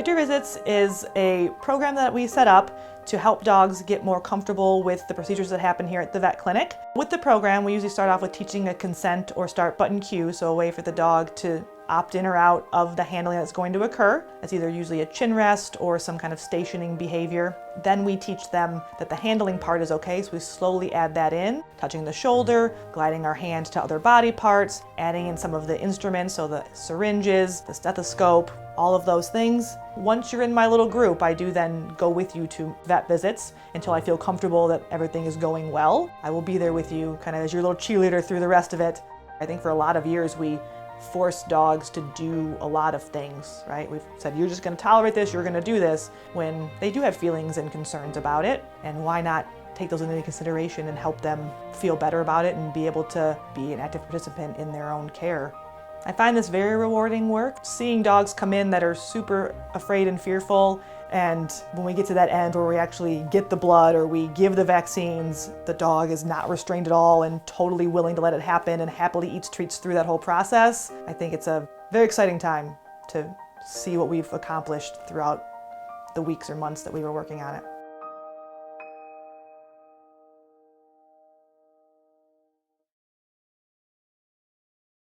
Victory Visits is a program that we set up to help dogs get more comfortable with the procedures that happen here at the vet clinic. With the program, we usually start off with teaching a consent or start button cue, so a way for the dog to opt in or out of the handling that's going to occur. It's either usually a chin rest or some kind of stationing behavior. Then we teach them that the handling part is okay, so we slowly add that in, touching the shoulder, gliding our hand to other body parts, adding in some of the instruments, so the syringes, the stethoscope, all of those things. Once you're in my little group, I do then go with you to vet visits until I feel comfortable that everything is going well. I will be there with you kind of as your little cheerleader through the rest of it. I think for a lot of years we force dogs to do a lot of things, right? We've said, you're just going to tolerate this, you're going to do this, when they do have feelings and concerns about it. And why not take those into consideration and help them feel better about it and be able to be an active participant in their own care. I find this very rewarding work. Seeing dogs come in that are super afraid and fearful, and when we get to that end where we actually get the blood or we give the vaccines, the dog is not restrained at all and totally willing to let it happen and happily eats treats through that whole process. I think it's a very exciting time to see what we've accomplished throughout the weeks or months that we were working on it.